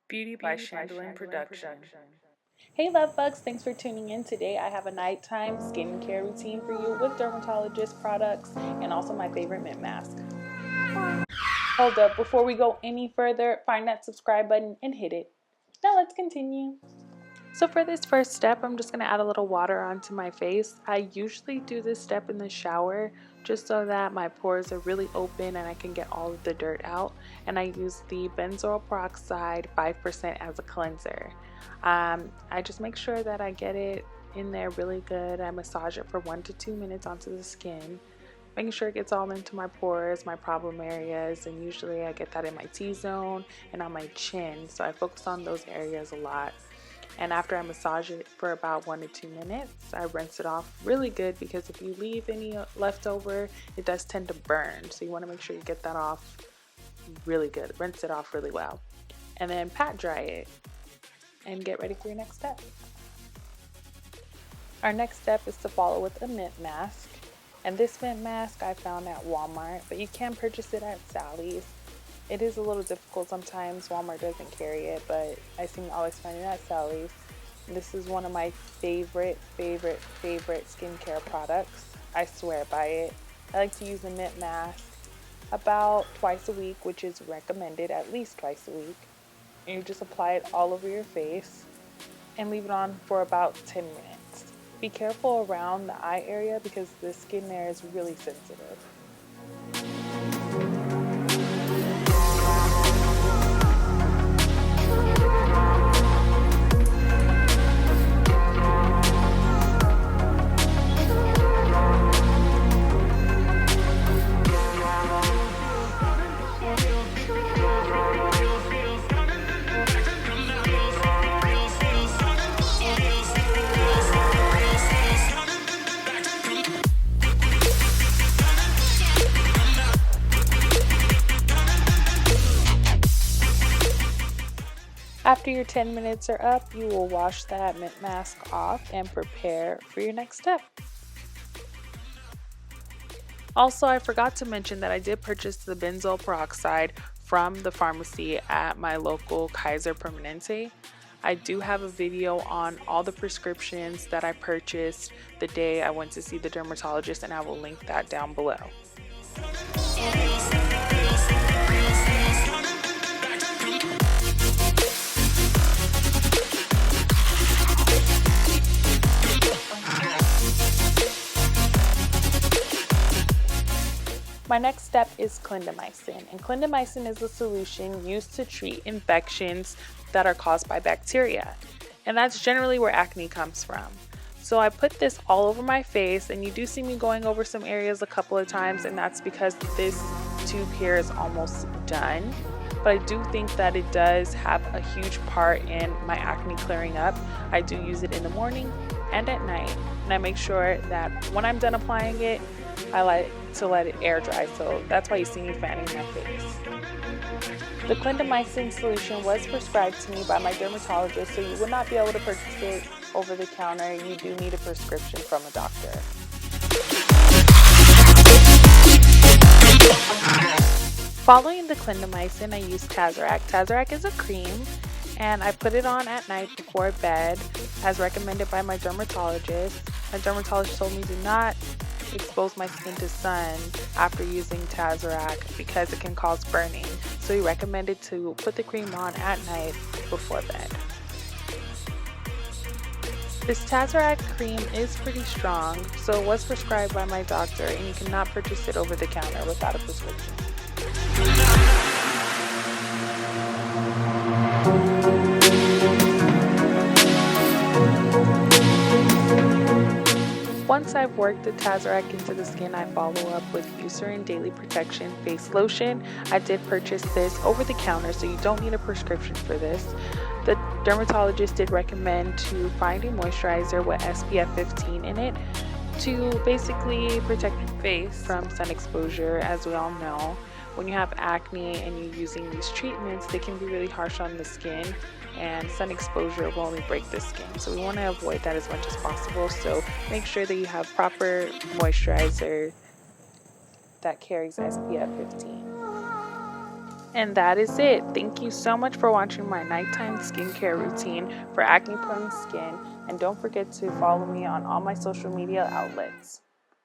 Beauty by Shandilin Production. Hey love bugs, thanks for tuning in. Today I have a nighttime skincare routine for you with Dermatologist products and also my favorite mint mask. Hold up, before we go any further, find that subscribe button and hit it. Now let's continue. So for this first step, I'm just going to add a little water onto my face. I usually do this step in the shower just so that my pores are really open and I can get all of the dirt out. And I use the Benzoyl Peroxide 5% as a cleanser. I just make sure that I get it in there really good. I massage it for 1 to 2 minutes onto the skin, making sure it gets all into my pores, my problem areas, and usually I get that in my T-zone and on my chin. So I focus on those areas a lot. And after I massage it for about 1 to 2 minutes, I rinse it off really good, because if you leave any leftover, it does tend to burn. So you want to make sure you get that off really good. Rinse it off really well. And then pat dry it and get ready for your next step. Our next step is to follow with a mint mask. And this mint mask I found at Walmart, but you can purchase it at Sally's. It is a little difficult sometimes. Walmart doesn't carry it, but I seem to always find it at Sally's. This is one of my favorite skincare products. I swear by it. I like to use a mint mask about twice a week, which is recommended at least twice a week. And you just apply it all over your face and leave it on for about 10 minutes. Be careful around the eye area because the skin there is really sensitive. After your 10 minutes are up, you will wash that mint mask off and prepare for your next step. Also, I forgot to mention that I did purchase the Benzoyl Peroxide from the pharmacy at my local Kaiser Permanente. I do have a video on all the prescriptions that I purchased the day I went to see the dermatologist, and I will link that down below. My next step is clindamycin, and clindamycin is a solution used to treat infections that are caused by bacteria, and that's generally where acne comes from. So I put this all over my face, and you do see me going over some areas a couple of times, and that's because this tube here is almost done. But I do think that it does have a huge part in my acne clearing up. I do use it in the morning and at night, and I make sure that when I'm done applying it, I like to let it air dry, so that's why you see me fanning my face. The clindamycin solution was prescribed to me by my dermatologist, so you would not be able to purchase it over the counter. You do need a prescription from a doctor. Following the clindamycin, I use Tazorac. Tazorac is a cream, and I put it on at night before bed as recommended by my dermatologist. My dermatologist told me do not expose my skin to sun after using Tazorac because it can cause burning. So he recommended to put the cream on at night before bed. This Tazorac cream is pretty strong, so it was prescribed by my doctor, and you cannot purchase it over the counter without a prescription. Once I've worked the Tazorac into the skin, I follow up with Eucerin Daily Protection Face Lotion. I did purchase this over the counter, so you don't need a prescription for this. The dermatologist did recommend to find a moisturizer with SPF 15 in it to basically protect your face from sun exposure. As we all know, when you have acne and you're using these treatments, they can be really harsh on the skin, and sun exposure will only break the skin. So we want to avoid that as much as possible. So make sure that you have proper moisturizer that carries SPF 15. And that is it. Thank you so much for watching my nighttime skincare routine for acne prone skin. And don't forget to follow me on all my social media outlets.